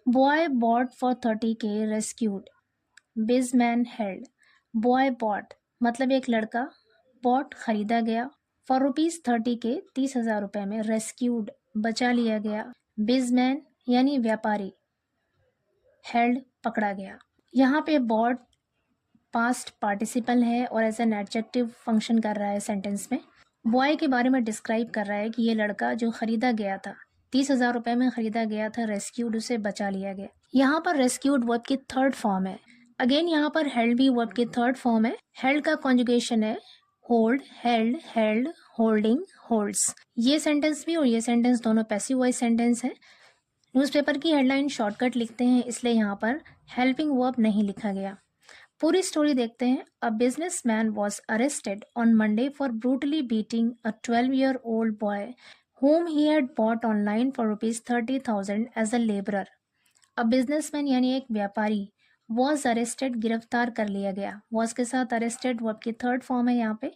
Boy bought for 30K rescued, bizman held. Boy bought मतलब एक लड़का, बॉट खरीदा गया, फॉर ₹30K 30,000 में, रेस्क्यूड बचा लिया गया, बिजमैन यानी व्यापारी, हेल्ड पकड़ा गया। यहाँ पे बॉट पास्ट पार्टिसिपल है और एज एन एडजेक्टिव फंक्शन कर रहा है सेंटेंस में। बॉय के बारे में डिस्क्राइब कर रहा है कि ये लड़का जो खरीदा गया था, 30,000 में खरीदा गया था, रेस्क्यूड उसे बचा लिया गया। यहाँ पर रेस्क्यूड वर्ब की थर्ड फॉर्म है। अगेन यहाँ पर हेल्ड भी वर्ब की थर्ड फॉर्म है। हेल्ड का कॉन्जुगेशन है hold, held, held, holding, holds. ये सेंटेंस भी और ये सेंटेंस दोनों पैसिव वॉइस सेंटेंस है। न्यूज़पेपर की हेडलाइन शॉर्टकट लिखते हैं, इसलिए यहाँ पर हेल्पिंग वर्ब नहीं लिखा गया। पूरी स्टोरी देखते हैं। A businessman was arrested on Monday for brutally beating a 12-year-old boy whom he had bought online for ₹30,000 as a laborer. A businessman यानी एक व्यापारी, वॉज अरेस्टेड गिरफ्तार कर लिया गया। वॉज के साथ अरेस्टेड वर्ब की थर्ड फॉर्म है यहाँ पे।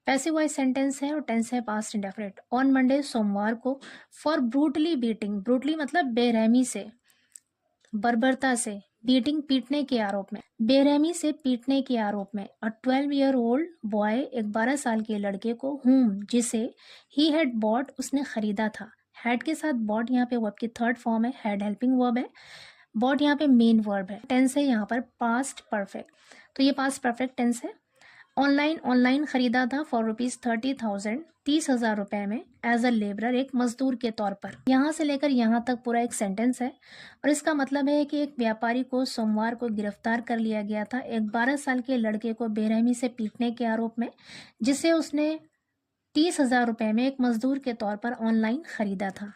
पैसिव वॉइस सेंटेंस है और टेंस है पास्ट इंडेफिनिट। ऑन मंडे सोमवार को, फॉर ब्रूटली बीटिंग, ब्रूटली मतलब बेरहमी से, बर्बरता से, बीटिंग पीटने के आरोप में, बेरहमी से पीटने के आरोप में। अ 12-year-old बॉय एक 12 साल के लड़के को, whom जिसे, ही हैड बॉट उसने खरीदा था। हैड के साथ बॉट यहाँ पे वर्ब की थर्ड फॉर्म है, हैड हेल्पिंग वर्ब है, बॉट यहाँ पे मेन वर्ब है, टेंस है यहाँ पर पास्ट परफेक्ट, तो ये पास्ट परफेक्ट टेंस है। ऑनलाइन खरीदा था फॉर ₹30,000 30,000 में, एज अ लेबरर एक मजदूर के तौर पर। यहाँ से लेकर यहाँ तक पूरा एक सेंटेंस है और इसका मतलब है कि एक व्यापारी को सोमवार को गिरफ्तार कर लिया गया था एक 12 साल के लड़के को बेरहमी से पीटने के आरोप में, जिसे उसने ₹30,000 में एक मजदूर के तौर पर ऑनलाइन खरीदा था।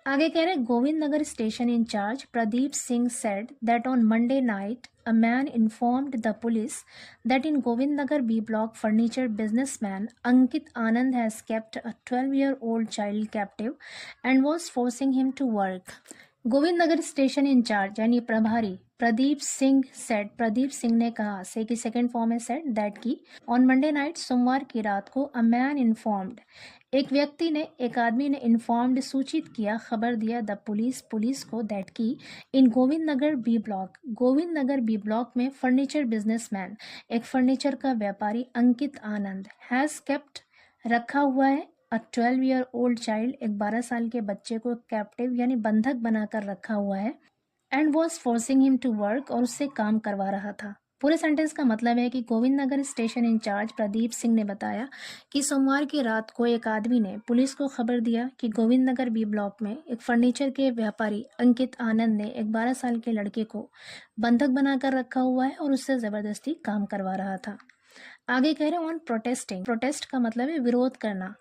आगे कह रहे Govind Nagar station incharge Pradeep Singh said that on Monday night a man informed the police that in Govind Nagar B block furniture businessman Ankit Anand has kept a 12-year-old child captive and was forcing him to work. Govind Nagar station in charge यानी प्रभारी Pradeep Singh said, Pradeep Singh ने कहा, से की second form है said, that की, on Monday night सोमवार की रात को, अ मैन इन्फॉर्म्ड एक व्यक्ति ने, एक आदमी ने, इन्फॉर्म्ड सूचित किया, खबर दिया, द पुलिस पुलिस को, दैट की, इन Govind Nagar B block, Govind Nagar B block में फर्नीचर बिजनेसमैन एक फर्नीचर का व्यापारी अंकित आनंद हैज केप्ट रखा हुआ है, अ 12-year-old चाइल्ड एक 12 साल के बच्चे को कैप्टिव यानी बंधक बनाकर रखा हुआ है, and was forcing him to work और उससे काम करवा रहा था। पूरे सेंटेंस का मतलब है कि गोविंद नगर स्टेशन इंचार्ज प्रदीप सिंह ने बताया कि सोमवार की रात को एक आदमी ने पुलिस को खबर दिया कि गोविंद नगर बी ब्लॉक में एक फर्नीचर के व्यापारी अंकित आनंद ने एक 12 साल के लड़के को बंधक बनाकर रखा हुआ है और उससे जबरदस्ती काम करवा रहा था। आगे कह रहे हैं ऑन प्रोटेस्टिंग, प्रोटेस्ट का मतलब है विरोध करना।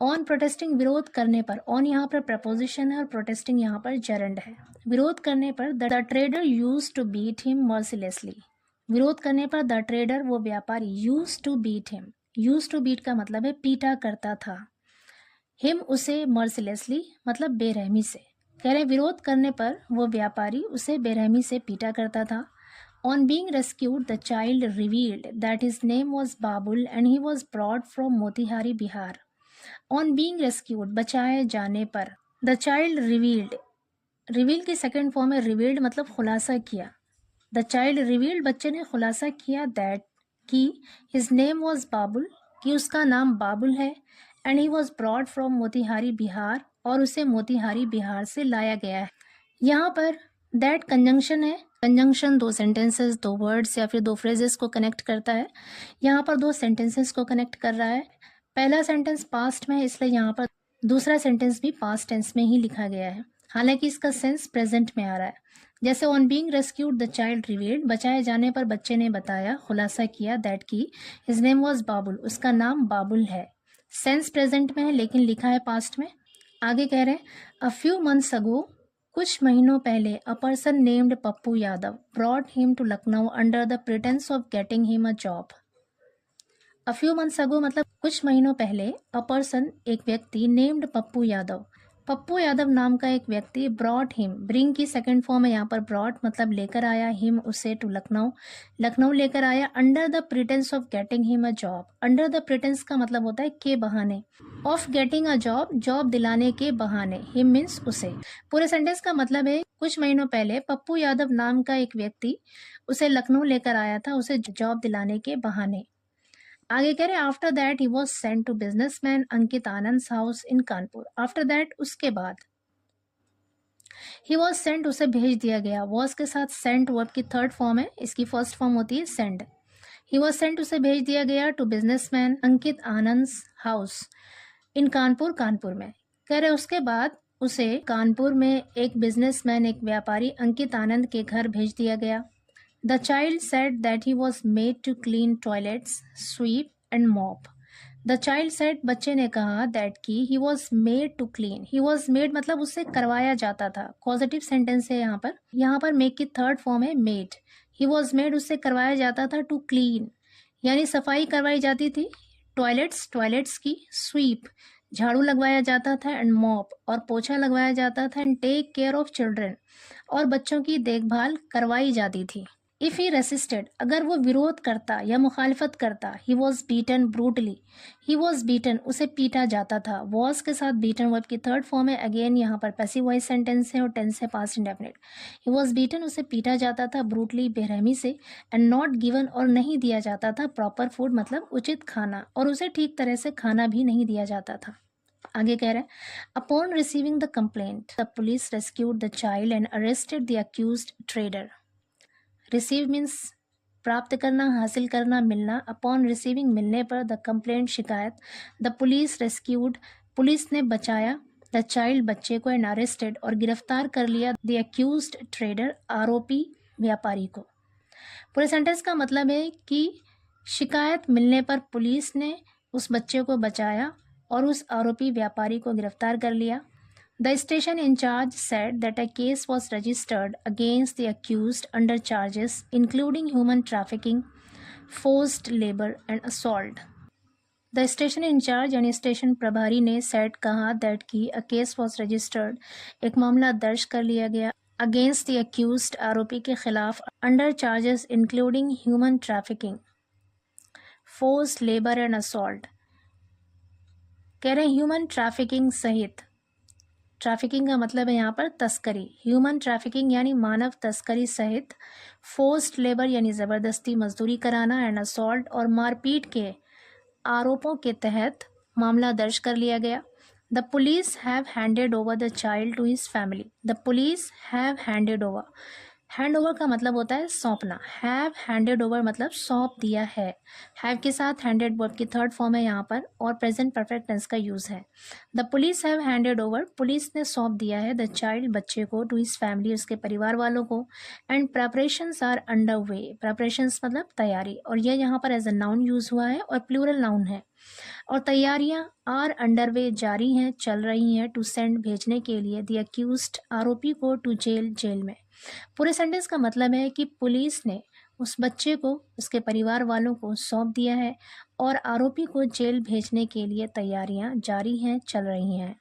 ऑन प्रोटेस्टिंग विरोध करने पर, ऑन यहाँ पर प्रपोजिशन है और प्रोटेस्टिंग यहाँ पर जेरेंड है। विरोध करने पर the trader use to beat him mercilessly, विरोध करने पर द ट्रेडर वो व्यापारी use to beat him, use to beat का मतलब है पीटा करता था, हिम उसे मर्सिलेसली मतलब बेरहमी से। कह रहे विरोध करने पर वो व्यापारी उसे बेरहमी से पीटा करता था। On being rescued the child revealed that his name was Babul and he was broad from Motihari Bihar. On being rescued बचाए जाने पर, द चाइल्ड रिवील्ड, रिवील की सेकेंड फॉर्म है रिवील्ड मतलब खुलासा किया, द चाइल्ड रिवील्ड बच्चे ने खुलासा किया, दैट कि हिज नेम वॉज बाबुल कि उसका नाम बाबुल है, and he was broad from Motihari Bihar और उसे मोतिहारी बिहार से लाया गया है। यहाँ पर दैट कंजंक्शन है, कंजंक्शन दो सेंटेंसेस, दो वर्ड्स या फिर दो फ्रेजेस को कनेक्ट करता है। यहाँ पर दो सेंटेंसेस को कनेक्ट कर रहा है। पहला सेंटेंस पास्ट में है इसलिए यहाँ पर दूसरा सेंटेंस भी पास्ट टेंस में ही लिखा गया है, हालांकि इसका सेंस प्रेजेंट में आ रहा है। जैसे on being rescued the child revealed, बचाए जाने पर बच्चे ने बताया, खुलासा किया, दैट की हिज नेम वॉज बाबुल, उसका नाम बाबुल है। सेंस प्रेजेंट में है लेकिन लिखा है पास्ट में। आगे कह रहे हैं अ फ्यू मंथ्स अगो, कुछ महीनों पहले, a person named Pappu Yadav brought him to Lucknow under the pretence of getting him a job. A few months ago मतलब कुछ महीनों पहले, अ पर्सन एक व्यक्ति, नेम्ड पप्पू यादव पप्पू यादव नाम का एक व्यक्ति ब्रॉट हिम, ब्रिंग की सेकंड फॉर्म है यहाँ पर ब्रॉट मतलब लेकर आया, हिम उसे टू लखनऊ, लखनऊ लेकर आया, under the pretence of getting him a job. Under the pretence का मतलब होता है के बहाने, of getting a job job दिलाने के बहाने, हिम मीन्स उसे। पूरे सेंटेंस का मतलब है कुछ महीनों पहले पप्पू यादव नाम का एक व्यक्ति उसे लखनऊ लेकर आया था, उसे जॉब दिलाने के बहाने। आगे कह रहे after that he was sent to businessman Ankit Anand house in Kanpur. After that उसके बाद, ही वॉज सेंट उसे भेज दिया गया, वॉज के साथ सेंट वर्ब की थर्ड फॉर्म है, इसकी फर्स्ट फॉर्म होती है सेंड। ही वॉज सेंट उसे भेज दिया गया to businessman Ankit Anand house in Kanpur, Kanpur में। कह रहे उसके बाद उसे कानपुर में एक बिजनेसमैन एक व्यापारी अंकित आनंद के घर भेज दिया गया। The child said that he was made to clean toilets, sweep and mop. The child said, बच्चे ने कहा that कि he was made to clean. He was made मतलब उससे करवाया जाता था, पॉजिटिव सेंटेंस है यहाँ पर make की थर्ड फॉर्म है made. He was made उससे करवाया जाता था to clean यानी सफाई करवाई जाती थी, टॉयलेट्स की, sweep झाड़ू लगवाया जाता था, एंड मॉप और पोछा लगवाया जाता था, and take care of children और बच्चों की देखभाल करवाई जाती थी। इफ ही रेसिस्टेड अगर वो विरोध करता या मुखालिफत करता, he was beaten brutally, he was beaten उसे पीटा जाता था, वॉज के साथ बीटन वर्ब की थर्ड फॉर्म है, अगेन यहाँ पर पैसिव वॉइस सेंटेंस है और टेंस है past indefinite. He was beaten उसे पीटा जाता था ब्रूटली बेरहमी से, एंड नॉट गिवन और नहीं दिया जाता था प्रॉपर फूड मतलब उचित खाना, और उसे ठीक तरह से खाना भी नहीं दिया जाता था। आगे कह रहे हैं upon receiving the complaint the police rescued the child and arrested the accused trader. Receive means प्राप्त करना, हासिल करना, मिलना। अपॉन रिसीविंग मिलने पर, द कंप्लेंट शिकायत, द पुलिस रेस्क्यूड पुलिस ने बचाया, द चाइल्ड बच्चे को, एंड अरेस्टेड और गिरफ्तार कर लिया, द अक्यूज्ड ट्रेडर आरोपी व्यापारी को। पूरे सेंटेंस का मतलब है कि शिकायत मिलने पर पुलिस ने उस बच्चे को बचाया और उस आरोपी व्यापारी को गिरफ्तार कर लिया। The station in charge said that a case was registered against the accused under charges including human trafficking, forced labor and assault. The station in charge यानी स्टेशन प्रभारी ने said कहा that कि a case was registered एक मामला दर्ज कर लिया गया against the accused आरोपी के खिलाफ under charges including human trafficking, forced labor and assault। कह रहे ह्यूमन ट्रैफिकिंग सहित, ट्रैफिकिंग का मतलब है यहाँ पर तस्करी, ह्यूमन ट्रैफिकिंग यानी मानव तस्करी सहित, फोर्स्ड लेबर यानी ज़बरदस्ती मजदूरी कराना, एंड असॉल्ट और मारपीट के आरोपों के तहत मामला दर्ज कर लिया गया। The police have handed over the child to his family. The police have handed over, hand over का मतलब होता है सौंपना, हैव हैंडेड ओवर मतलब सौंप दिया है। हैव के साथ हैंडेड वर्ब की थर्ड फॉर्म है यहाँ पर और प्रेजेंट परफेक्ट टेंस का यूज है। The police have handed over police ने सौंप दिया है द चाइल्ड बच्चे को, टू हिज फैमिली उसके परिवार वालों को, and preparations are under way, preparations मतलब तैयारी, और यह यहाँ पर एज अ नाउन यूज हुआ है और प्लूरल नाउन है, और तैयारियां आर अंडर वे जारी हैं, चल रही हैं, टू सेंड भेजने के लिए, द अक्यूज्ड आरोपी को, टू जेल जेल में। पूरे सेंटेंस का मतलब है कि पुलिस ने उस बच्चे को उसके परिवार वालों को सौंप दिया है और आरोपी को जेल भेजने के लिए तैयारियां जारी हैं, चल रही हैं।